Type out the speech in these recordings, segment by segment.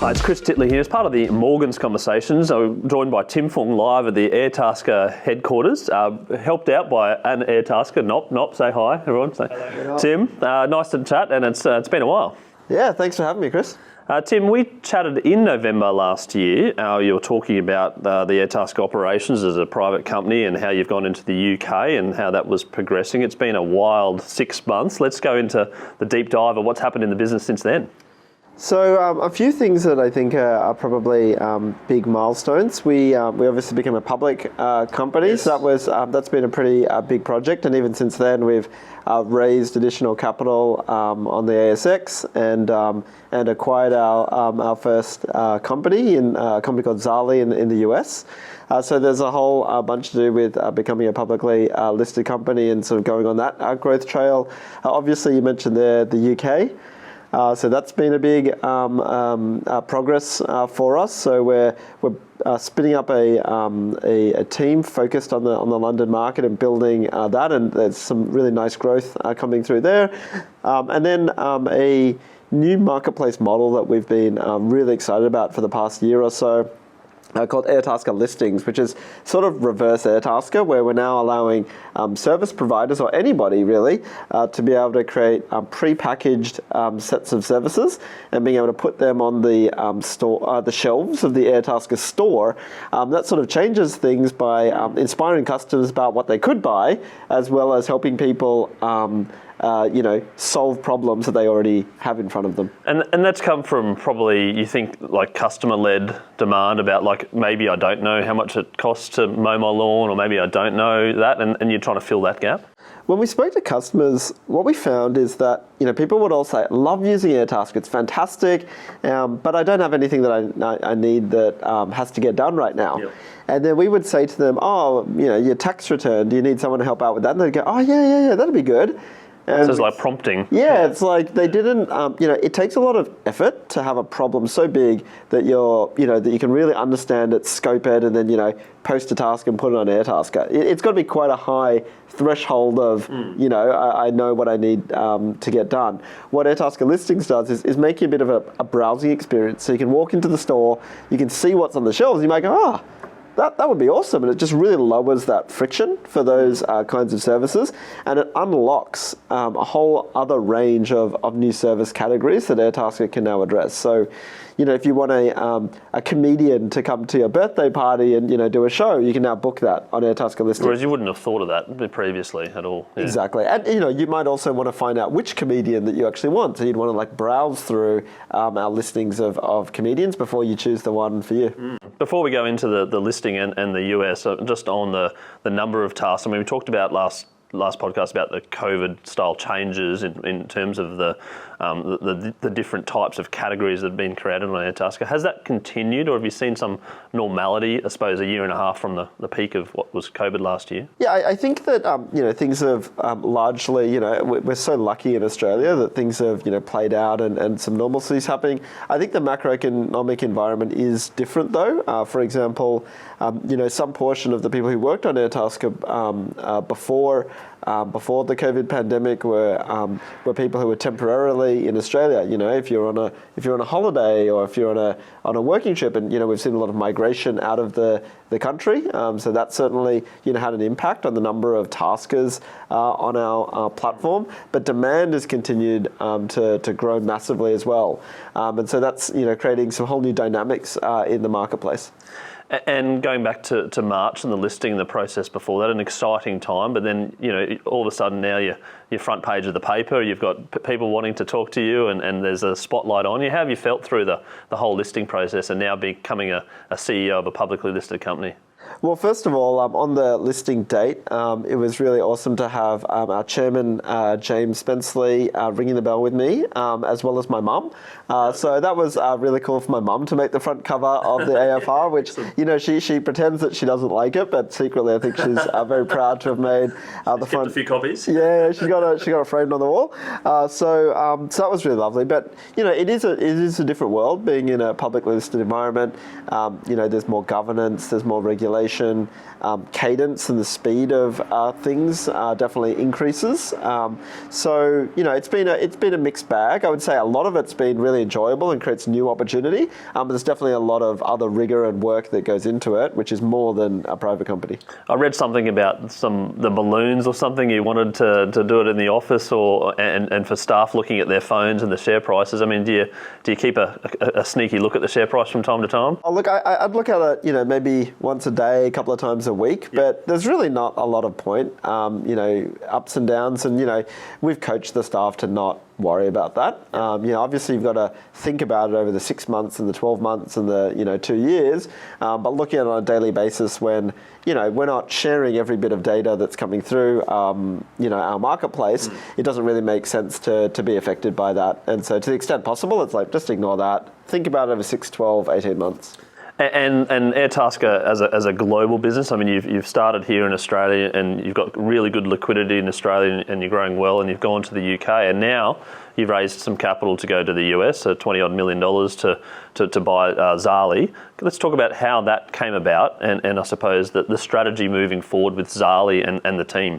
Hi, it's Chris Titley here. As part of the Morgan's Conversations, I'm joined by Tim Fung live at the Airtasker headquarters, helped out by an Airtasker. Nop, say hi, everyone. Hello. Tim, nice to chat, and it's been a while. Yeah, thanks for having me, Chris. Tim, we chatted in November last year. You were talking about the Airtasker operations as a private company and how you've gone into the UK and how that was progressing. It's been a wild 6 months. Let's go into the deep dive of what's happened in the business since then. So a few things that I think are probably big milestones. We obviously became a public company, yes. So that's been a pretty big project, and even since then we've raised additional capital on the ASX and acquired our first company in a company called Zali in the US. So there's a whole bunch to do with becoming a publicly listed company and sort of going on that growth trail. Obviously, you mentioned the UK. So that's been a big progress for us. So we're spinning up a team focused on the London market and building that, and there's some really nice growth coming through there. And then a new marketplace model that we've been really excited about for the past year or so. Called Airtasker Listings, which is sort of reverse Airtasker, where we're now allowing service providers, or anybody really, to be able to create pre-packaged sets of services and being able to put them on the the shelves of the Airtasker store. That sort of changes things by inspiring customers about what they could buy, as well as helping people solve problems that they already have in front of them. And that's come from probably, you think, like customer-led demand about like, maybe I don't know how much it costs to mow my lawn, or maybe I don't know that, and you're trying to fill that gap? When we spoke to customers, what we found is that people would all say, love using Airtasker, it's fantastic, but I don't have anything that I need that has to get done right now. Yep. And then we would say to them, your tax return, do you need someone to help out with that? And they'd go, yeah, that'd be good. So it's like prompting. Yeah, it's like they didn't, it takes a lot of effort to have a problem so big that that you can really understand it, scope it, and then, post a task and put it on Airtasker. It's got to be quite a high threshold of, I know what I need to get done. What Airtasker Listings does is make you a bit of a browsing experience. So you can walk into the store, you can see what's on the shelves, you might go, that would be awesome, and it just really lowers that friction for those kinds of services, and it unlocks a whole other range of new service categories that Airtasker can now address. So, if you want a comedian to come to your birthday party and do a show, you can now book that on Airtasker Listings. Whereas you wouldn't have thought of that previously at all. Yeah. Exactly, and you might also want to find out which comedian that you actually want. So you'd want to browse through our listings of comedians before you choose the one for you. Before we go into the listing and the US, just on the number of tasks, we talked about last podcast about the COVID style changes in terms of the different types of categories that have been created on Airtasker. Has that continued, or have you seen some normality, I suppose, a year and a half from the peak of what was COVID last year? Yeah, I think that things have largely, we're so lucky in Australia that things have played out and some normalcy is happening. I think the macroeconomic environment is different though. For example, some portion of the people who worked on Airtasker before the COVID pandemic were people who were temporarily in Australia. If you're on a holiday, or if you're on a working trip, and we've seen a lot of migration out of the country. So that certainly had an impact on the number of taskers on our platform. But demand has continued to grow massively as well, and so that's creating some whole new dynamics in the marketplace. And going back to March and the listing and the process before that, an exciting time, but then, all of a sudden now you're front page of the paper, you've got people wanting to talk to you, and there's a spotlight on you. How have you felt through the whole listing process and now becoming a CEO of a publicly listed company? Well, first of all, on the listing date, it was really awesome to have our chairman, James Spenceley, ringing the bell with me, as well as my mum. So that was really cool for my mum to make the front cover of the AFR, which, she pretends that she doesn't like it, but secretly I think she's very proud to have made the front. A few copies. Yeah, she got it framed on the wall. So that was really lovely. But, it is a different world being in a publicly listed environment. There's more governance, there's more regulation. regulation, cadence and the speed of things definitely increases. So it's been a mixed bag. I would say a lot of it's been really enjoyable and creates new opportunity. But there's definitely a lot of other rigor and work that goes into it, which is more than a private company. I read something about the balloons or something. You wanted to do it in the office and for staff looking at their phones and the share prices. I mean, do you keep a sneaky look at the share price from time to time? Oh, look, I'd look at it, maybe once a day, a couple of times a week, but there's really not a lot of point, ups and downs, and we've coached the staff to not worry about that. Obviously you've got to think about it over the 6 months and the 12 months and the 2 years, but looking at it on a daily basis when we're not sharing every bit of data that's coming through our marketplace, it doesn't really make sense to be affected by that. And so to the extent possible, it's like just ignore that. Think about it over 6, 12, 18 months. And Airtasker as a global business, I mean, you've started here in Australia and you've got really good liquidity in Australia and you're growing well, and you've gone to the UK, and now you've raised some capital to go to the US, so $20 million to buy Zali. Let's talk about how that came about and I suppose that the strategy moving forward with Zali and the team.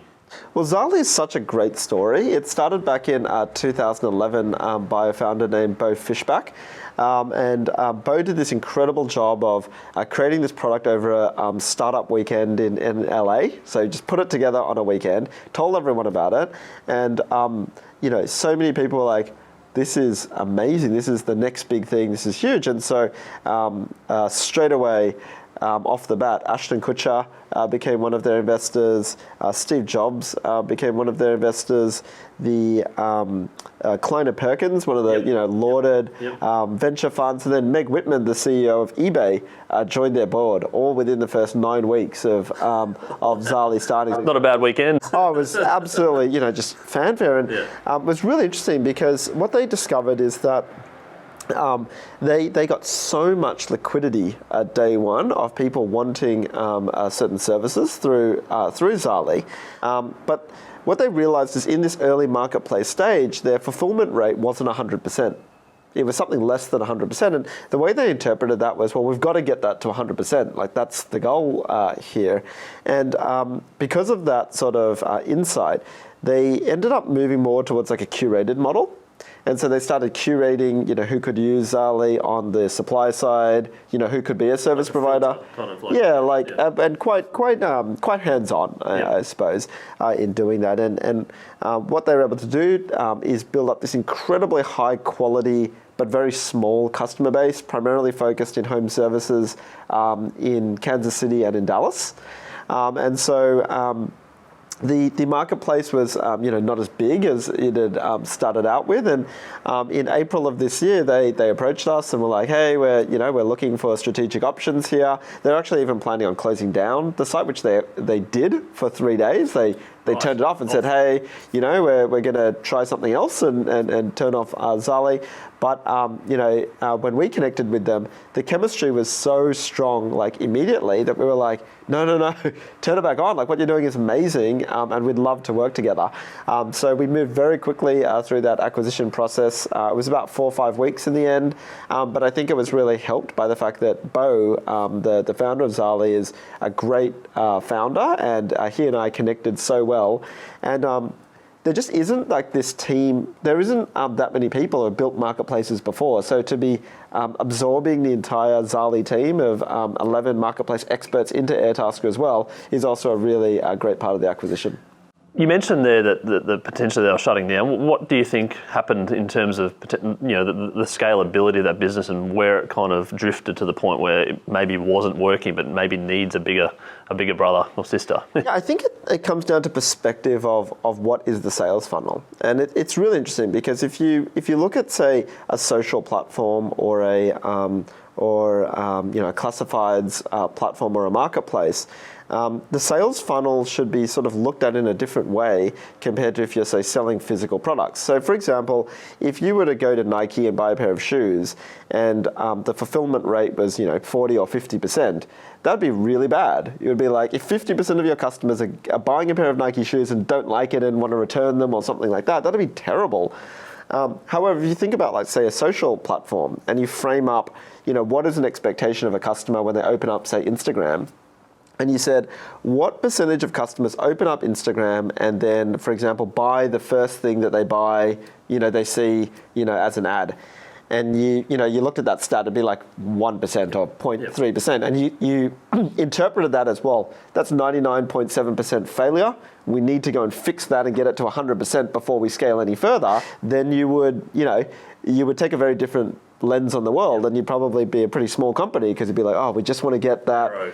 Well, Zali is such a great story. It started back in 2011 by a founder named Bo Fishback. Bo did this incredible job of creating this product over a startup weekend in LA. So he just put it together on a weekend, told everyone about it. And, so many people were like, this is amazing. This is the next big thing. This is huge. And so straight away, off the bat, Ashton Kutcher became one of their investors. Steve Jobs became one of their investors. The Kleiner Perkins, one of the lauded venture funds, and then Meg Whitman, the CEO of eBay, joined their board, all within the first 9 weeks of Zali starting. Not a bad weekend. Oh, it was absolutely just fanfare, and it was really interesting because what they discovered is that they got so much liquidity at day one of people wanting certain services through Zali, but what they realized is in this early marketplace stage, their fulfillment rate wasn't 100%. It was something less than 100%, and the way they interpreted that was, well, we've got to get that to 100%. Like that's the goal here, and because of that sort of insight, they ended up moving more towards like a curated model. And so they started curating, who could use Zali on the supply side, who could be a service provider. And quite hands-on, I suppose, in doing that. And what they were able to do is build up this incredibly high quality but very small customer base, primarily focused in home services in Kansas City and in Dallas. The marketplace was, not as big as it had started out with, and in April of this year, they approached us and were like, "Hey, we're looking for strategic options here." They're actually even planning on closing down the site, which they did for 3 days. They turned it off and said, "Hey, we're going to try something else and turn off Zali." But when we connected with them, the chemistry was so strong, like immediately, that we were like, no, turn it back on. Like what you're doing is amazing, and we'd love to work together. So we moved very quickly through that acquisition process. It was about 4 or 5 weeks in the end, but I think it was really helped by the fact that Bo, the founder of Zali, is a great founder, and he and I connected so well. And there just isn't like this team, there isn't that many people who have built marketplaces before. So to be absorbing the entire Zali team of 11 marketplace experts into Airtasker as well is also a really great part of the acquisition. You mentioned there that potentially they were shutting down. What do you think happened in terms of the scalability of that business and where it kind of drifted to the point where it maybe wasn't working, but maybe needs a bigger brother or sister? Yeah, I think it comes down to perspective of what is the sales funnel, and it's really interesting because if you look at, say, a social platform or a classifieds platform or a marketplace. The sales funnel should be sort of looked at in a different way compared to if you're, say, selling physical products. So, for example, if you were to go to Nike and buy a pair of shoes and the fulfillment rate was, 40 or 50%, that'd be really bad. It would be like if 50% of your customers are buying a pair of Nike shoes and don't like it and want to return them or something like that, that'd be terrible. However, if you think about, like, say, a social platform and you frame up, what is an expectation of a customer when they open up, say, Instagram, and you said, what percentage of customers open up Instagram and then, for example, buy the first thing that they buy, they see, as an ad? And you looked at that stat, it'd be like 1% or 0.3%. And you interpreted that as, well, that's 99.7% failure. We need to go and fix that and get it to 100% before we scale any further. Then you would take a very different lens on the world, and you'd probably be a pretty small company, because you'd be like, oh, we just want to get that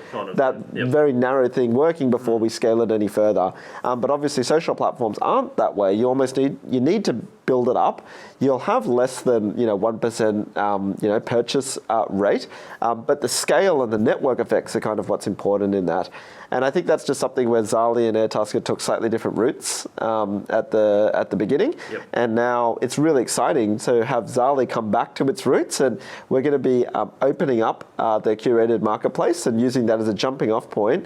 very narrow thing working before we scale it any further. But obviously social platforms aren't that way. You almost need to build it up. You'll have less than 1% purchase rate, but the scale and the network effects are kind of what's important in that. And I think that's just something where Zali and Airtasker took slightly different routes at the beginning. Yep. And now it's really exciting to have Zali come back to its roots, and we're going to be opening up their curated marketplace and using that as a jumping off point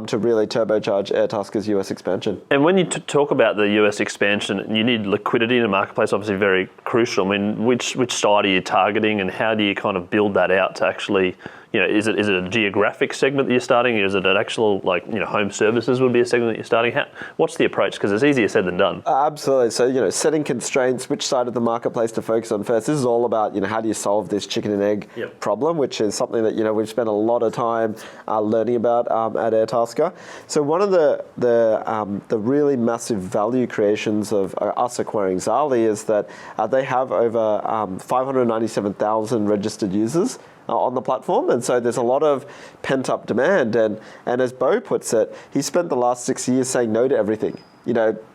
to really turbocharge Airtasker's US expansion. And when you talk about the US expansion, you need liquidity in a marketplace, obviously very crucial. I mean, which side are you targeting, and how do you kind of build that out to actually, is it a geographic segment that you're starting? Is it an actual, home services would be a segment that you're starting? What's the approach? Because it's easier said than done. Absolutely. So, setting constraints, which side of the marketplace to focus on first. This is all about, how do you solve this chicken and egg problem, which is something that, we've spent a lot of time learning about at Airtasker. So one of the really massive value creations of us acquiring Zali is that they have over 597,000 registered users on the platform, and so there's a lot of pent-up demand, and as Bo puts it, he spent the last 6 years saying no to everything.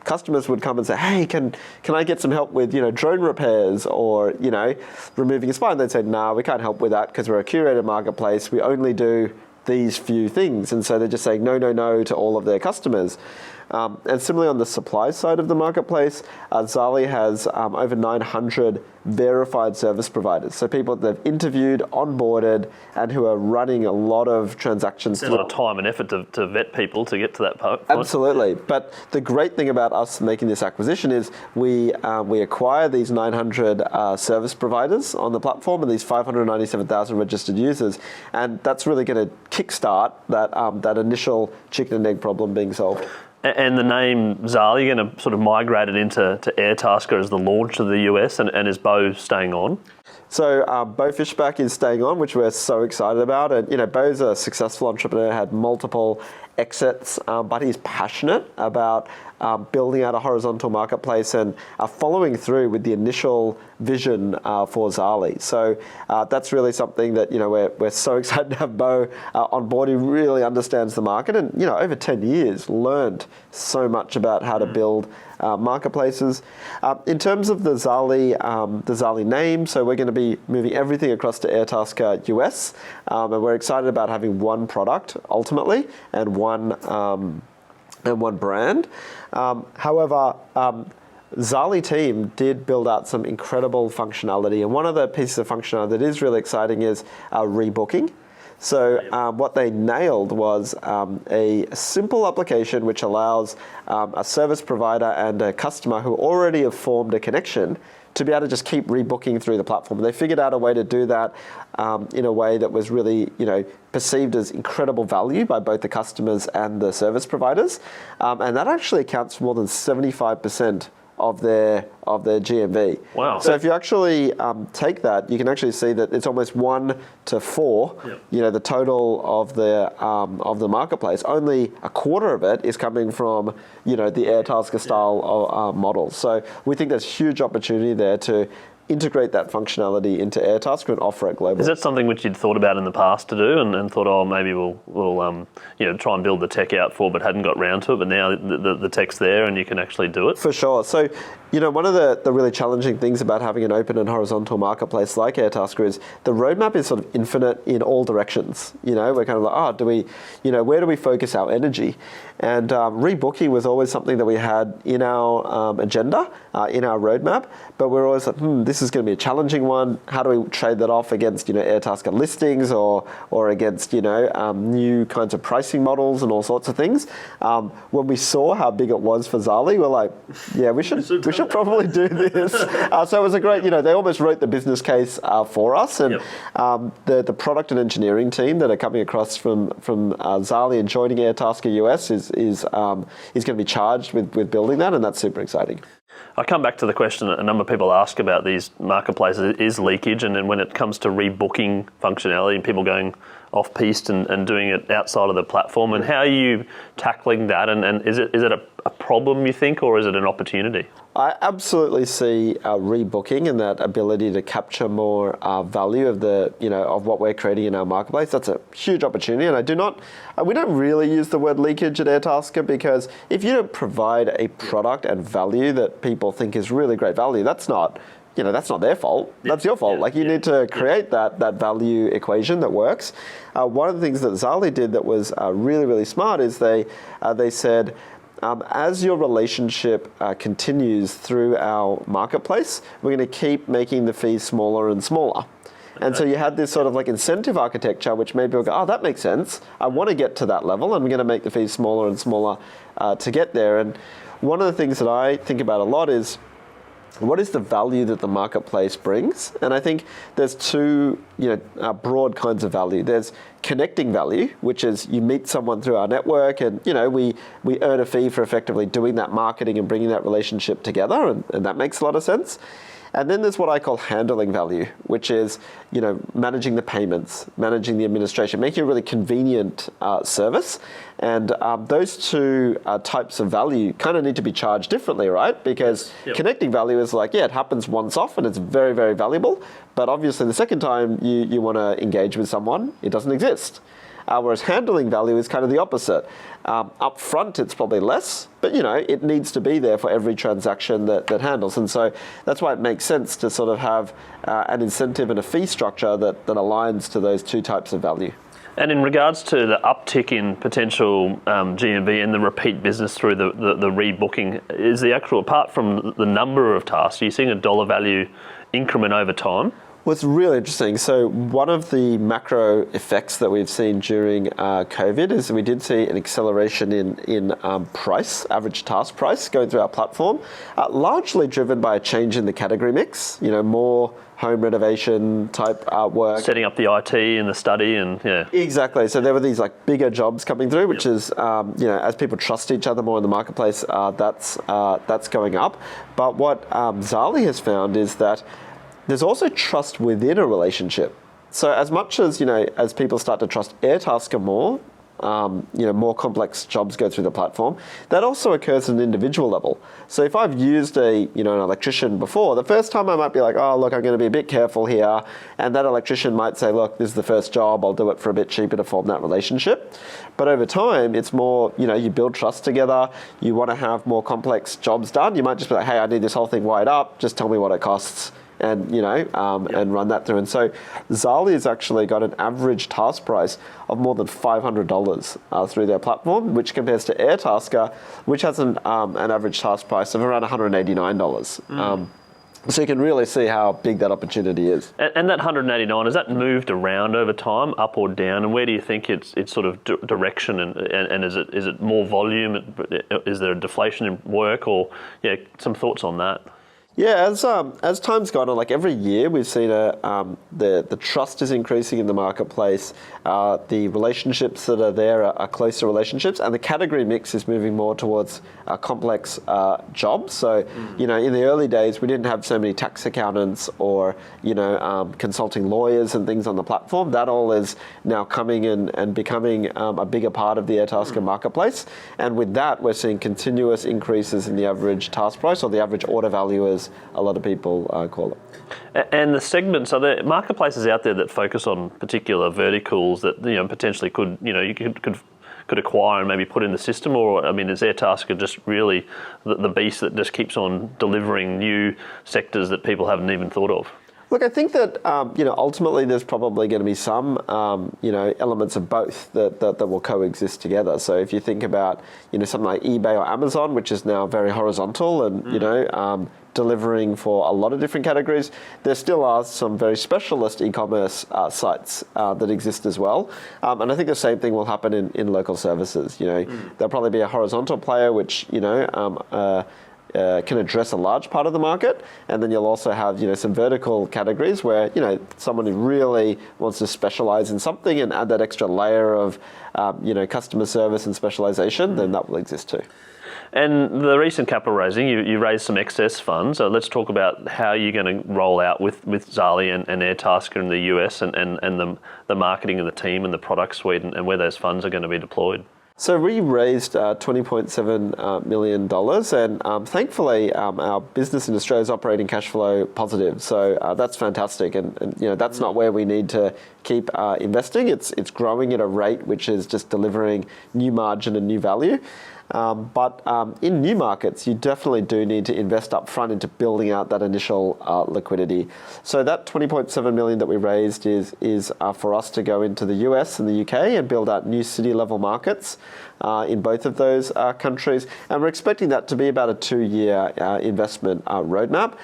Customers would come and say, hey, can I get some help with drone repairs or removing a spine? They'd say, nah, we can't help with that because we're a curated marketplace, we only do these few things. And so they're just saying no to all of their customers. And similarly on the supply side of the marketplace, Zali has over 900 verified service providers. So people that they've interviewed, onboarded, and who are running a lot of transactions. There's a lot of time and effort to vet people to get to that point. Absolutely. But the great thing about us making this acquisition is we acquire these 900 service providers on the platform and these 597,000 registered users. And that's really going to kickstart that initial chicken and egg problem being solved. And the name Zali, you're going to sort of migrate it into Airtasker as the launch of the US, and is Bo staying on? So Bo Fishback is staying on, which we're so excited about. And Bo's a successful entrepreneur, had multiple exits, but he's passionate about building out a horizontal marketplace and following through with the initial vision for Zali. So that's really something that we're so excited to have Bo on board. He really understands the market, and over 10 years learned so much about how to build marketplaces. In terms of the Zali name, so we're going to be moving everything across to Airtasker US, and we're excited about having one product ultimately and one brand. However, Zali team did build out some incredible functionality, and one of the pieces of functionality that is really exciting is rebooking. So what they nailed was a simple application which allows a service provider and a customer who already have formed a connection to be able to just keep rebooking through the platform. They figured out a way to do that in a way that was really, perceived as incredible value by both the customers and the service providers, and that actually accounts for more than 75% of their GMV. Wow. So if you actually take that, you can actually see that it's almost 1 to 4. Yep. The total of the marketplace. Only a quarter of it is coming from the Airtasker style models. So we think there's huge opportunity there to integrate that functionality into Airtasker and offer it globally. Is that something which you'd thought about in the past to do, and thought, oh, maybe we'll try and build the tech out for, but hadn't got round to it, but now the tech's there and you can actually do it? For sure. So, one of the really challenging things about having an open and horizontal marketplace like Airtasker is the roadmap is sort of infinite in all directions. We're kind of like, where do we focus our energy? And rebooking was always something that we had in our agenda, in our roadmap, but we're always like, this is going to be a challenging one. How do we trade that off against, Airtasker listings or against, new kinds of pricing models and all sorts of things? When we saw how big it was for Zali, we're like, yeah, we should probably do this? So it was a great, they almost wrote the business case for us, and the product and engineering team that are coming across from Zali and joining Airtasker US is going to be charged with building that, and that's super exciting. I come back to the question that a number of people ask about these marketplaces is leakage, and then when it comes to rebooking functionality and people going off-piste and doing it outside of the platform, and how are you tackling that, and is it a problem, you think, or is it an opportunity? I absolutely see rebooking and that ability to capture more value of of what we're creating in our marketplace. That's a huge opportunity, and we don't really use the word leakage at Airtasker, because if you don't provide a product and value that people think is really great value, that's not their fault. That's your fault. You need to create that value equation that works. One of the things that Zali did that was really, really smart is they said, as your relationship continues through our marketplace, we're going to keep making the fees smaller and smaller. And so you had this sort of incentive architecture, which made people go, oh, that makes sense. I want to get to that level, and we're going to make the fees smaller and smaller to get there. And one of the things that I think about a lot is, what is the value that the marketplace brings? And I think there's two broad kinds of value. There's connecting value, which is you meet someone through our network, and we earn a fee for effectively doing that marketing and bringing that relationship together, and that makes a lot of sense. And then there's what I call handling value, which is managing the payments, managing the administration, making a really convenient service. And those two types of value kind of need to be charged differently, right? Because connecting value is it happens once off and it's very, very valuable. But obviously the second time you want to engage with someone, it doesn't exist. Whereas handling value is kind of the opposite. Up front, it's probably less, but it needs to be there for every transaction that handles. And so that's why it makes sense to sort of have an incentive and a fee structure that aligns to those two types of value. And in regards to the uptick in potential GMV and the repeat business through the rebooking, is the actual, apart from the number of tasks, are you seeing a dollar value increment over time? Well, it's really interesting. So one of the macro effects that we've seen during COVID is we did see an acceleration in price, average task price going through our platform, largely driven by a change in the category mix, more home renovation type work. Setting up the IT and the study and Exactly. So there were these bigger jobs coming through, which is, as people trust each other more in the marketplace, that's going up. But what Zali has found is that there's also trust within a relationship. So as much as, as people start to trust Airtasker more, more complex jobs go through the platform, that also occurs at an individual level. So if I've used an electrician before, the first time I might be like, oh, look, I'm going to be a bit careful here. And that electrician might say, look, this is the first job, I'll do it for a bit cheaper to form that relationship. But over time, it's more, you build trust together. You want to have more complex jobs done. You might just be like, hey, I need this whole thing wired up. Just tell me what it costs. And and run that through. And so Zali has actually got an average task price of more than $500 through their platform, which compares to Airtasker, which has an average task price of around $189. So you can really see how big that opportunity is. And that 189, has that moved around over time, up or down? And where do you think it's sort of direction? And is it more volume? Is there a deflation in work? Or some thoughts on that? Yeah, as time's gone on, every year we've seen the trust is increasing in the marketplace. The relationships that are there are closer relationships, and the category mix is moving more towards complex jobs. So, in the early days we didn't have so many tax accountants or consulting lawyers and things on the platform. That all is now coming and becoming a bigger part of the Airtasker marketplace. And with that, we're seeing continuous increases in the average task price, or the average order value, as a lot of people call it. And the segments, are there marketplaces out there that focus on particular verticals that potentially could acquire and maybe put in the system? Or is Airtasker just really the beast that just keeps on delivering new sectors that people haven't even thought of? Look, I think that ultimately there's probably going to be some elements of both that will coexist together. So if you think about something like eBay or Amazon, which is now very horizontal and delivering for a lot of different categories, there still are some very specialist e-commerce sites that exist as well. And I think the same thing will happen in local services. There'll probably be a horizontal player which can address a large part of the market, and then you'll also have some vertical categories where someone who really wants to specialize in something and add that extra layer of customer service and specialization, then that will exist too. And the recent capital raising, you raised some excess funds. So let's talk about how you're going to roll out with Zali and Airtasker in the US and the marketing and the team and the product suite and where those funds are going to be deployed. So we raised $20.7 million, and thankfully our business in Australia is operating cash flow positive. So that's fantastic, and that's not where we need to keep investing. It's growing at a rate which is just delivering new margin and new value. But in new markets, you definitely do need to invest up front into building out that initial liquidity. So that $20.7 million that we raised is for us to go into the US and the UK and build out new city level markets in both of those countries. And we're expecting that to be about a 2-year investment roadmap.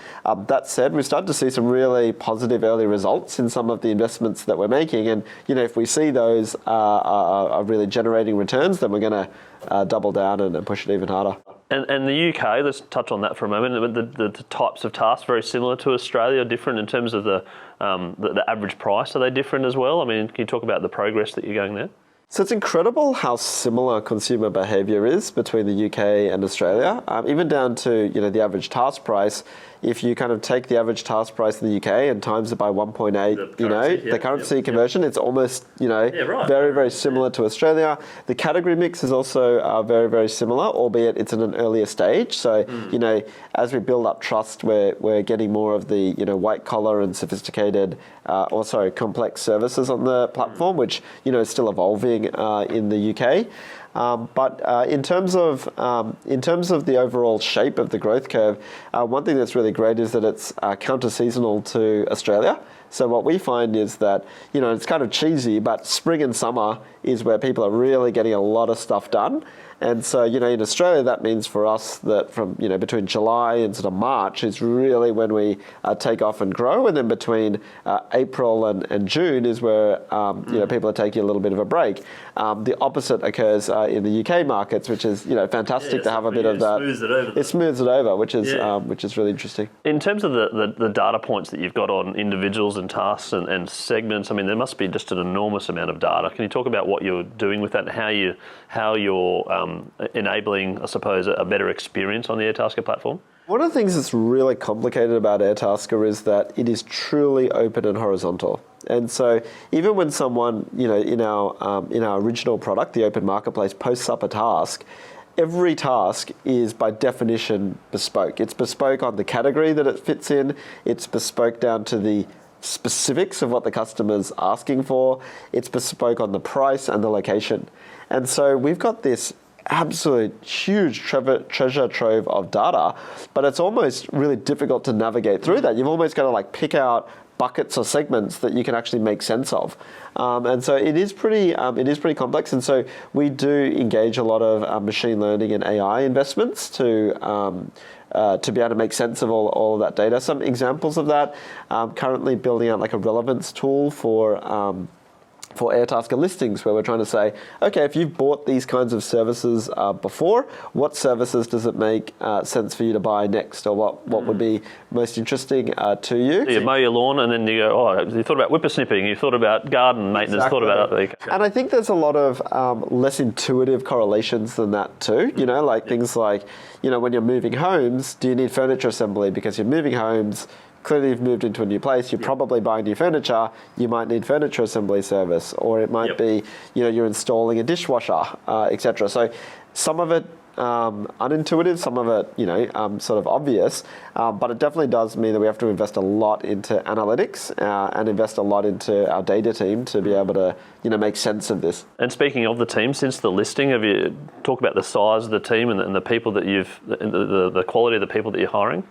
That said, we've started to see some really positive early results in some of the investments that we're making. And if we see those are really generating returns, then we're going to double down and push it even harder. And the UK, let's touch on that for a moment. The types of tasks very similar to Australia, are different in terms of the average price. Are they different as well? I mean, can you talk about the progress that you're going there? So it's incredible how similar consumer behaviour is between the UK and Australia, even down to the average task price. If you kind of take the average task price in the UK and times it by 1.8, the currency conversion, it's almost very, very similar to Australia. The category mix is also very, very similar, albeit it's in an earlier stage. So as we build up trust, we're getting more of the white collar and sophisticated, complex services on the platform, which is still evolving in the UK. But in terms of the overall shape of the growth curve, one thing that's really great is that it's counter-seasonal to Australia. So what we find is that, it's kind of cheesy, but spring and summer is where people are really getting a lot of stuff done. And so, in Australia, that means for us that from, between July and sort of March is really when we take off and grow. And then between April and June is where, people are taking a little bit of a break. The opposite occurs in the UK markets, which is, fantastic to have a bit of that. It smooths it over, which is really interesting. In terms of the data points that you've got on individuals and tasks and segments, I mean, there must be just an enormous amount of data. Can you talk about what you're doing with that and how you're enabling, I suppose, a better experience on the Airtasker platform? One of the things that's really complicated about Airtasker is that it is truly open and horizontal. And so even when someone, in our original product, the open marketplace, posts up a task, every task is by definition bespoke. It's bespoke on the category that it fits in. It's bespoke down to the specifics of what the customer's asking for. It's bespoke on the price and the location. And so we've got this absolute huge treasure trove of data, but it's almost really difficult to navigate through that. You've almost got to pick out buckets or segments that you can actually make sense of. And so it is pretty complex. And so we do engage a lot of machine learning and AI investments to be able to make sense of all of that data. Some examples of that, currently building out a relevance tool for Airtasker listings, where we're trying to say, okay, if you've bought these kinds of services before, what services does it make sense for you to buy next, or what would be most interesting to you? So you mow your lawn and then you go, you thought about whippersnipping, you thought about garden maintenance, exactly. Thought about other. And I think there's a lot of less intuitive correlations than that too. Things like, when you're moving homes, do you need furniture assembly because you're moving homes? Clearly you've moved into a new place, you're probably buying new furniture, you might need furniture assembly service, or it might be, you're installing a dishwasher, etc. So some of it unintuitive, some of it, sort of obvious, but it definitely does mean that we have to invest a lot into analytics and invest a lot into our data team to be able to, make sense of this. And speaking of the team, since the listing, have you talked about the size of the team and the people that the quality of the people that you're hiring?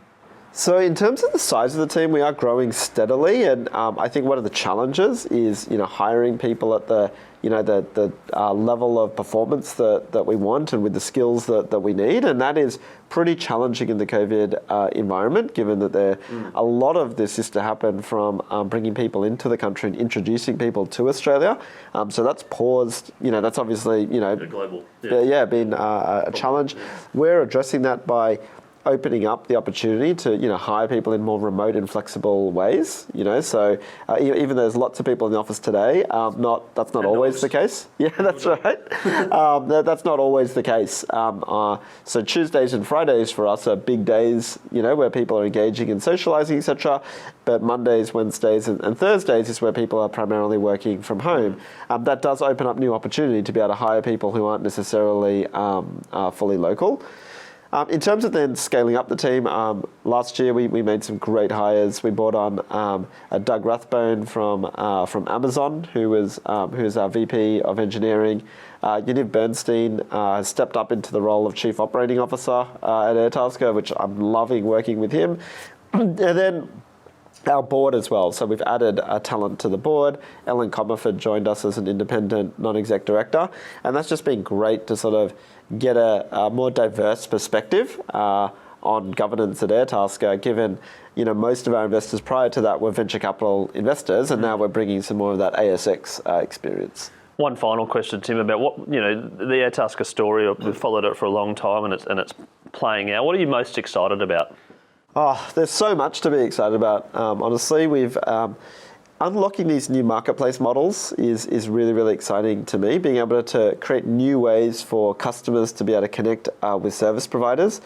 So in terms of the size of the team, we are growing steadily, and I think one of the challenges is hiring people at the level of performance that we want and with the skills that we need, and that is pretty challenging in the COVID environment, given that a lot of this is to happen from bringing people into the country and introducing people to Australia. So that's paused. That's obviously global. been a challenge. We're addressing that by opening up the opportunity to hire people in more remote and flexible ways. So even though there's lots of people in the office today, that's not always the case. Yeah, that's right. That's not always the case. So Tuesdays and Fridays for us are big days, where people are engaging and socializing, etc. But Mondays, Wednesdays, and Thursdays is where people are primarily working from home. That does open up new opportunity to be able to hire people who aren't necessarily fully local. In terms of then scaling up the team, last year we made some great hires. We brought on Doug Rathbone from Amazon, who is our VP of Engineering. Yaniv Bernstein has stepped up into the role of Chief Operating Officer at Airtasker, which I'm loving working with him. And then our board as well. So we've added talent to the board. Ellen Comerford joined us as an independent non-exec director. And that's just been great to sort of get a more diverse perspective on governance at Airtasker, given most of our investors prior to that were venture capital investors, and now we're bringing some more of that ASX experience. One final question, Tim, about what the Airtasker story. We've followed it for a long time, and it's playing out. What are you most excited about? Oh, there's so much to be excited about. Honestly, we've unlocking these new marketplace models is really, really exciting to me. Being able to create new ways for customers to be able to connect with service providers.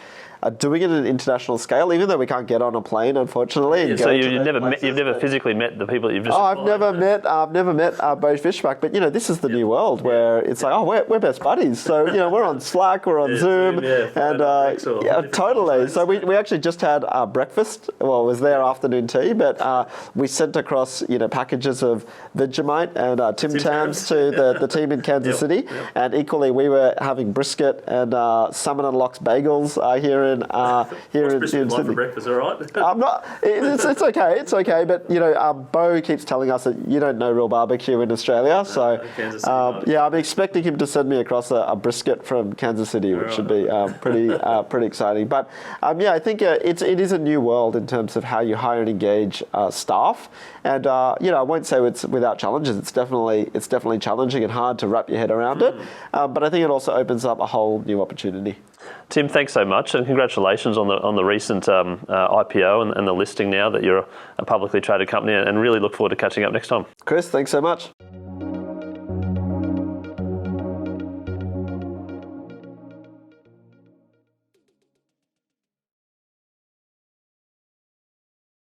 Doing it at an international scale, even though we can't get on a plane, unfortunately. Yeah, so you've never physically met the people that you've just. I've never met Bo Fishbach, but this is the new world where it's like, we're best buddies. So we're on Slack, we're on Zoom, and totally. So we actually just had breakfast. Well, it was their afternoon tea, but we sent across packages of Vegemite and Tim Tams to the team in Kansas City, and equally we were having brisket and Salmon and Lox bagels here in Sydney. For breakfast, all right? I'm not. It's okay. It's okay. But Bo keeps telling us that you don't know real barbecue in Australia. So I'm expecting him to send me across a brisket from Kansas City, which should be pretty exciting. But I think it is a new world in terms of how you hire and engage staff. And I won't say it's without challenges. It's definitely challenging and hard to wrap your head around it. But I think it also opens up a whole new opportunity. Tim, thanks so much, and congratulations on the recent IPO and the listing now that you're a publicly traded company, and really look forward to catching up next time. Chris, thanks so much.